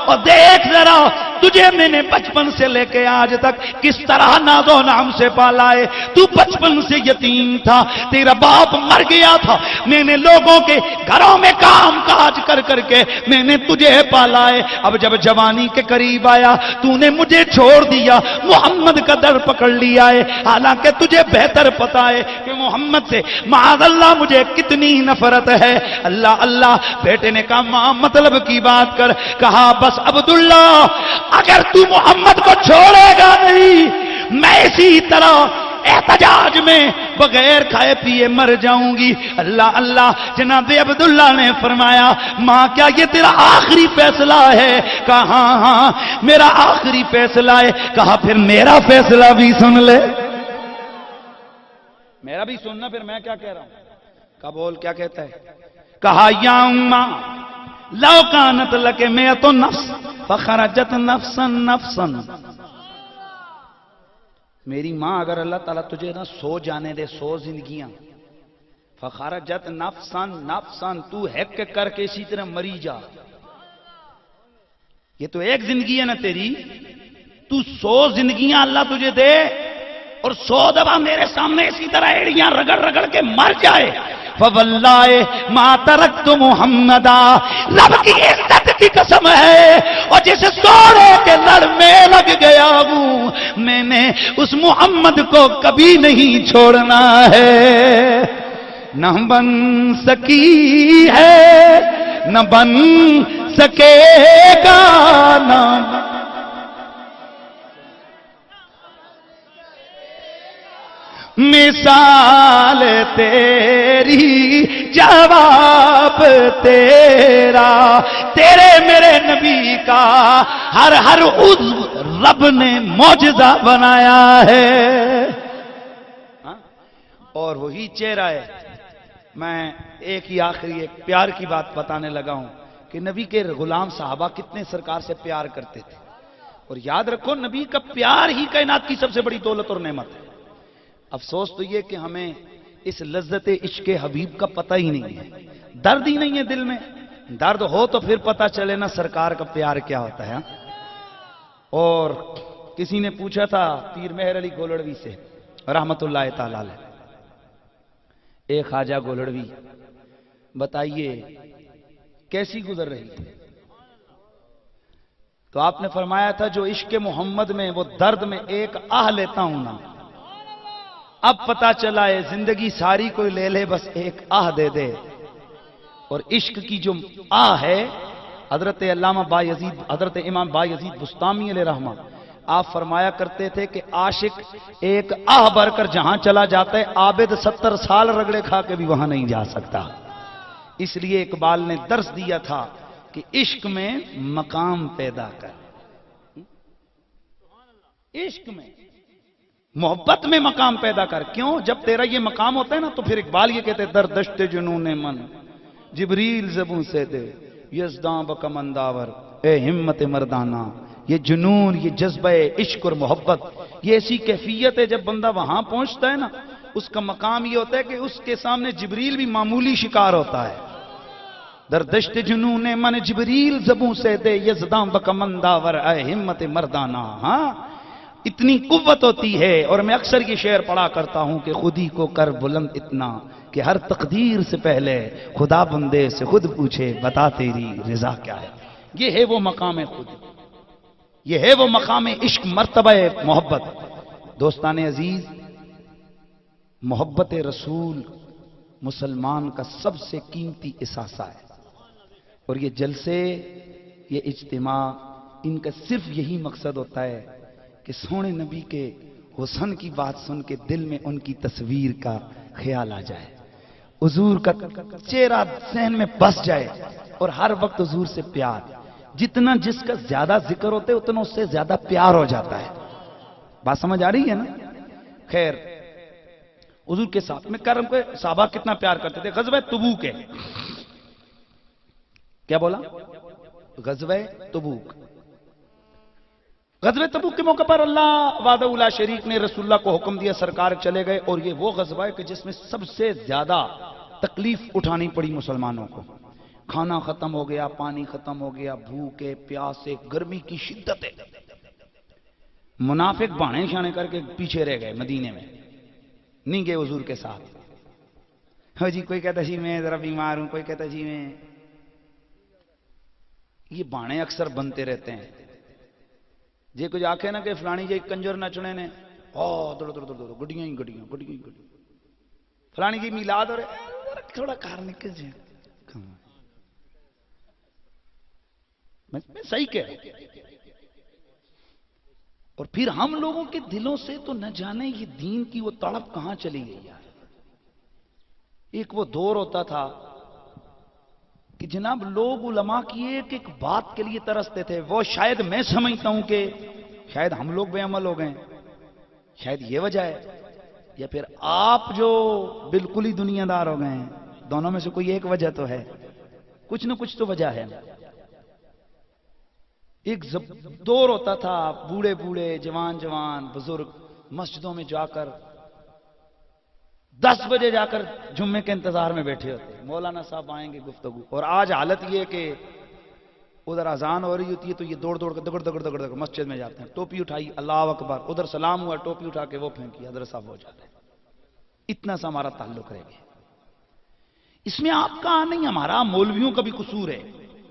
اور دیکھ ذرا تجھے میں نے بچپن سے لے کے آج تک کس طرح ناز و نام سے پالا ہے. تو بچپن سے یتیم تھا, تیرا باپ مر گیا تھا, میں نے لوگوں کے گھروں میں کام کاج کر کر کے میں نے تجھے پالا ہے. اب جب جوانی کے قریب آیا تو نے مجھے چھوڑ دیا, محمد کا در پکڑ لیا ہے, حالانکہ تجھے بہتر پتا ہے کہ محمد سے معاذ اللہ مجھے کتنی نفرت ہے. اللہ اللہ. بیٹے نے کہا ماں مطلب کی بات کر. کہا بس عبداللہ اگر تو محمد کو چھوڑے گا نہیں, میں اسی طرح احتجاج میں بغیر کھائے پیے مر جاؤں گی. اللہ اللہ. جناب عبداللہ نے فرمایا ماں کیا یہ تیرا آخری فیصلہ ہے؟ کہا ہاں ہاں میرا آخری فیصلہ ہے. کہا پھر میرا فیصلہ بھی سن لے. میرا بھی سننا, پھر میں کیا کہہ رہا ہوں. کہا بول کیا کہتا ہے. کہا یا اماں لو کانت لک میت نفس فخرجت نفسا نفسا. میری ماں اگر اللہ تعالیٰ تجھے نہ 100 جانے دے, 100 زندگیاں, فخرجت نفسا نفسا, تو ہیک کر کے اسی طرح مری جا. یہ تو ایک زندگی ہے نا تیری, تو 100 زندگیاں اللہ تجھے دے اور 100 دفعہ میرے سامنے اسی طرح ایڑیاں رگڑ رگڑ کے مر جائے. فواللہ ما ترکت محمدا, رب کی عزت کی قسم ہے اور جس سوڑے کے لڑ میں لگ گیا ہوں میں نے اس محمد کو کبھی نہیں چھوڑنا ہے. نہ بن سکی ہے نہ بن سکے گا, نہ مثال تیری جواب تیرا, تیرے میرے نبی کا ہر عضو رب نے معجزہ بنایا ہے. اور وہی چہرہ ہے. میں ایک ہی آخری ایک پیار کی بات بتانے لگا ہوں کہ نبی کے غلام صحابہ کتنے سرکار سے پیار کرتے تھے. اور یاد رکھو نبی کا پیار ہی کائنات کی سب سے بڑی دولت اور نعمت ہے. افسوس تو یہ کہ ہمیں اس لذت عشق حبیب کا پتہ ہی نہیں ہے, درد ہی نہیں ہے دل میں. درد ہو تو پھر پتہ چلے نا سرکار کا پیار کیا ہوتا ہے. اور کسی نے پوچھا تھا پیر مہر علی گولڑوی سے رحمت اللہ تعالی علیہ, اے خواجہ گولڑوی بتائیے کیسی گزر رہی تھی؟ تو آپ نے فرمایا تھا جو عشق محمد میں وہ درد میں ایک آہ لیتا ہوں نا, اب پتا چلا ہے زندگی ساری کوئی لے لے بس ایک آہ دے دے. اور عشق کی جو آہ ہے حضرت علامہ بایزید, حضرت امام بایزید بستامی علیہ رحمہ آپ فرمایا کرتے تھے کہ عاشق ایک آہ بھر کر جہاں چلا جاتا ہے, عابد 70 سال رگڑے کھا کے بھی وہاں نہیں جا سکتا. اس لیے اقبال نے درس دیا تھا کہ عشق میں مقام پیدا کر, عشق میں محبت میں مقام پیدا کر. کیوں؟ جب تیرا یہ مقام ہوتا ہے نا تو پھر اقبال یہ کہتے ہیں دردشت جنون من جبریل زبوں سے دے یزداں بکمنداور, اے ہمت مردانہ. یہ جنون, یہ جذبہ عشق اور محبت, یہ ایسی کیفیت ہے جب بندہ وہاں پہنچتا ہے نا اس کا مقام یہ ہوتا ہے کہ اس کے سامنے جبریل بھی معمولی شکار ہوتا ہے. دردشت جنون من جبریل زبوں سے دے یزداں بکمنداور, اے ہمت مردانہ. ہاں اتنی قوت ہوتی ہے. اور میں اکثر یہ شعر پڑھا کرتا ہوں کہ خودی کو کر بلند اتنا کہ ہر تقدیر سے پہلے خدا بندے سے خود پوچھے بتا تیری رضا کیا ہے. یہ ہے وہ مقام خود, یہ ہے وہ مقام عشق, مرتبہ محبت. دوستان عزیز, محبت رسول مسلمان کا سب سے قیمتی اثاثہ ہے. اور یہ جلسے, یہ اجتماع, ان کا صرف یہی مقصد ہوتا ہے کہ سونے نبی کے حسن کی بات سن کے دل میں ان کی تصویر کا خیال آ جائے, حضور کا چہرہ ذہن میں بس جائے اور ہر وقت حضور سے پیار. جتنا جس کا زیادہ ذکر ہوتا ہے اتنا اس سے زیادہ پیار ہو جاتا ہے. بات سمجھ آ رہی ہے نا؟ خیر, حضور کے ساتھ میں کرم کو صحابہ کتنا پیار کرتے تھے. غزوہ تبوک ہے, کیا بولا؟ غزوہ تبوک. غزوہ تبوک کے موقع پر اللہ وحدہ لا شریک نے رسول اللہ کو حکم دیا, سرکار چلے گئے. اور یہ وہ غزوہ ہے کہ جس میں سب سے زیادہ تکلیف اٹھانی پڑی مسلمانوں کو. کھانا ختم ہو گیا، پانی ختم ہو گیا، بھوکے پیاسے، گرمی کی شدت ہے، منافق بانے شانے کر کے پیچھے رہ گئے، مدینے میں نہیں گئے حضور کے ساتھ. ہو جی کوئی کہتا جی میں ذرا بیمار ہوں، کوئی کہتا جی میں. یہ بانے اکثر بنتے رہتے ہیں. جی کچھ آکھے نا کہ فلانی جی کنجر نچنے نے، دوڑ دوڑ دوڑ گڈیاں ہی گڈیاں گڈیاں ہی گڈیاں، فلانی جی میلاد ہو رہے تھوڑا کار نکل جائے. میں صحیح کہہ رہا ہوں. اور پھر ہم لوگوں کے دلوں سے تو نہ جانے یہ دین کی وہ تڑپ کہاں چلی گئی یار. ایک وہ دور ہوتا تھا کہ جناب لوگ علماء کی ایک ایک بات کے لیے ترستے تھے. وہ شاید میں سمجھتا ہوں کہ شاید ہم لوگ بے عمل ہو گئے، شاید یہ وجہ ہے، یا پھر آپ جو بالکل ہی دنیا دار ہو گئے ہیں. دونوں میں سے کوئی ایک وجہ تو ہے، کچھ نہ کچھ تو وجہ ہے. ایک دور ہوتا تھا، بوڑھے بوڑھے جوان جوان بزرگ مسجدوں میں جا کر 10 بجے جا کر جمعے کے انتظار میں بیٹھے ہوتے، مولانا صاحب آئیں گے گفتگو. اور آج حالت یہ کہ ادھر اذان ہو رہی ہوتی ہے تو یہ دوڑ دوڑ کر دگڑ دگڑ دگڑ دگڑ مسجد میں جاتے ہیں، ٹوپی اٹھائی اللہ اکبر، ادھر سلام ہوا ٹوپی اٹھا کے وہ پھینکی حضرت صاحب ہو جاتے ہیں. اتنا سا ہمارا تعلق رہ گیا. اس میں آپ کا نہیں، ہمارا مولویوں کا بھی قصور ہے،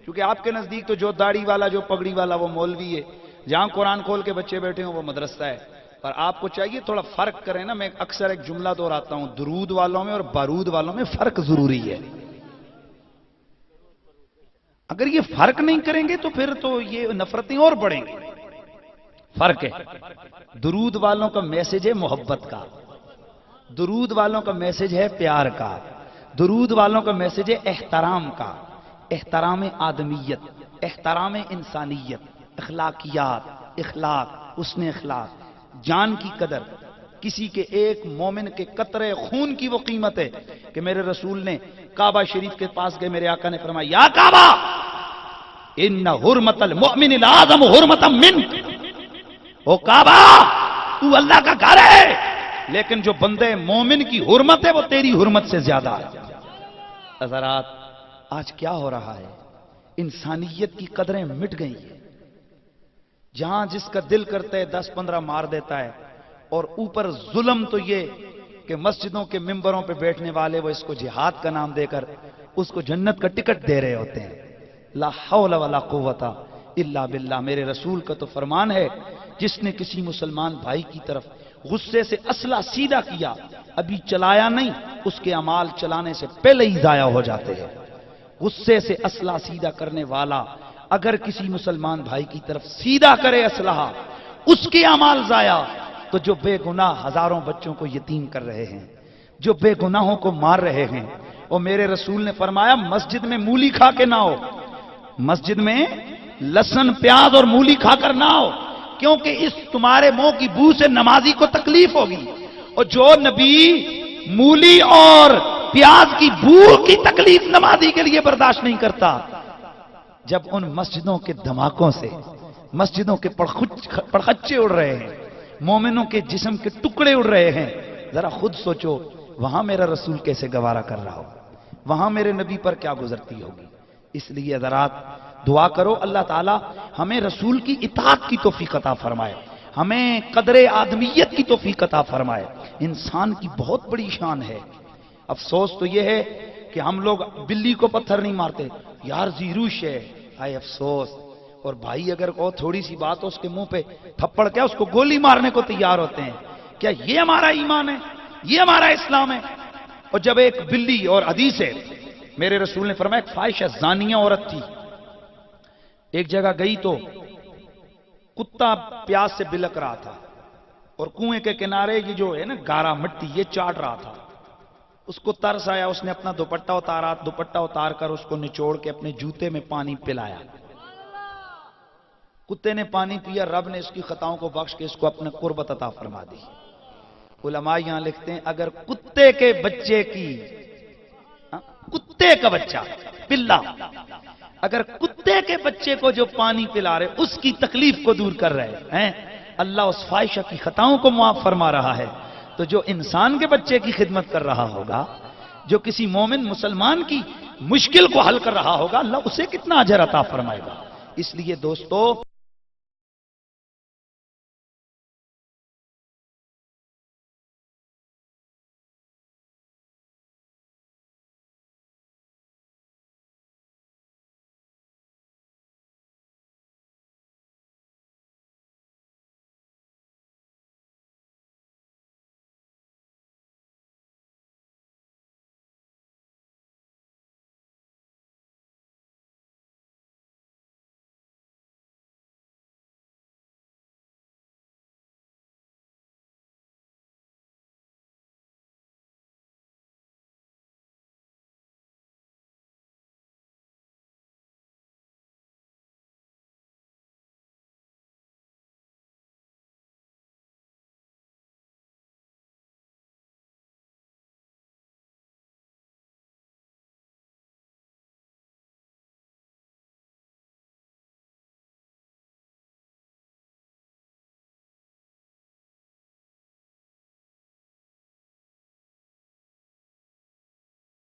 کیونکہ آپ کے نزدیک تو جو داڑھی والا جو پگڑی والا وہ مولوی ہے، جہاں قرآن کھول کے بچے بیٹھے ہوں وہ مدرسہ ہے. پر آپ کو چاہیے تھوڑا فرق کریں نا. میں اکثر ایک جملہ دہراتا ہوں، درود والوں میں اور بارود والوں میں فرق ضروری ہے. اگر یہ فرق نہیں کریں گے تو پھر تو یہ نفرتیں اور بڑھیں گی. فرق ہے. درود والوں کا میسج ہے محبت کا، درود والوں کا میسج ہے پیار کا، درود والوں کا میسج ہے احترام کا، احترام آدمیت، احترام انسانیت، اخلاقیات، اخلاق، حسن اخلاق، جان کی قدر. کسی کے ایک مومن کے قطرے خون کی وہ قیمت ہے کہ میرے رسول نے کعبہ شریف کے پاس گئے، میرے آقا نے فرمایا یا کعبہ ان حرمت المؤمن الاعظم حرمتا منک. او کعبہ تو اللہ کا گھر ہے، لیکن جو بندے مومن کی حرمت ہے وہ تیری حرمت سے زیادہ ہے. حضرات آج کیا ہو رہا ہے؟ انسانیت کی قدریں مٹ گئی ہیں. جہاں جس کا دل کرتا ہے 10-15 مار دیتا ہے. اور اوپر ظلم تو یہ کہ مسجدوں کے ممبروں پہ بیٹھنے والے وہ اس کو جہاد کا نام دے کر اس کو جنت کا ٹکٹ دے رہے ہوتے ہیں. لا حول ولا قوت الا باللہ. میرے رسول کا تو فرمان ہے، جس نے کسی مسلمان بھائی کی طرف غصے سے اسلحہ سیدھا کیا، ابھی چلایا نہیں، اس کے اعمال چلانے سے پہلے ہی ضائع ہو جاتے ہیں. غصے سے اسلحہ سیدھا کرنے والا اگر کسی مسلمان بھائی کی طرف سیدھا کرے اسلحہ، اس کے اعمال ضائع. تو جو بے گناہ ہزاروں بچوں کو یتیم کر رہے ہیں، جو بے گناہوں کو مار رہے ہیں، اور میرے رسول نے فرمایا مسجد میں مولی کھا کے نہ ہو، مسجد میں لہسن پیاز اور مولی کھا کر نہ ہو، کیونکہ اس تمہارے منہ کی بو سے نمازی کو تکلیف ہوگی. اور جو نبی مولی اور پیاز کی بو کی تکلیف نمازی کے لیے برداشت نہیں کرتا، جب ان مسجدوں کے دھماکوں سے مسجدوں کے پڑخچے اڑ رہے ہیں، مومنوں کے جسم کے ٹکڑے اڑ رہے ہیں، ذرا خود سوچو وہاں میرا رسول کیسے گوارا کر رہا ہو، وہاں میرے نبی پر کیا گزرتی ہوگی. اس لیے حضرات دعا کرو اللہ تعالی ہمیں رسول کی اطاعت کی توفیق عطا فرمائے، ہمیں قدر آدمیت کی توفیق عطا فرمائے. انسان کی بہت بڑی شان ہے. افسوس تو یہ ہے کہ ہم لوگ بلی کو پتھر نہیں مارتے، یار زیروش ہے، ہائے افسوس. اور بھائی اگر کو تھوڑی سی بات ہو اس کے منہ پہ تھپڑ کیا اس کو گولی مارنے کو تیار ہوتے ہیں. کیا یہ ہمارا ایمان ہے؟ یہ ہمارا اسلام ہے؟ اور جب ایک بلی، اور حدیث ہے میرے رسول نے فرمایا ایک فاحشہ زانیہ عورت تھی، ایک جگہ گئی تو کتا پیاس سے بلک رہا تھا اور کنویں کے کنارے یہ جو ہے نا گارا مٹی یہ چاٹ رہا تھا. اس کو ترس آیا، اس نے اپنا دوپٹہ اتارا، دوپٹہ اتار کر اس کو نچوڑ کے اپنے جوتے میں پانی پلایا. کتے نے پانی پیا، رب نے اس کی خطاؤں کو بخش کے اس کو اپنے قربت عطا فرما دی. علماء یہاں لکھتے ہیں اگر کتے کے بچے کی، کتے کا بچہ پلا، اگر کتے کے بچے کو جو پانی پلا رہے اس کی تکلیف کو دور کر رہے ہیں، اللہ اس فاحشہ کی خطاؤں کو معاف فرما رہا ہے، تو جو انسان کے بچے کی خدمت کر رہا ہوگا، جو کسی مومن مسلمان کی مشکل کو حل کر رہا ہوگا اللہ اسے کتنا اجر عطا فرمائے گا. اس لیے دوستو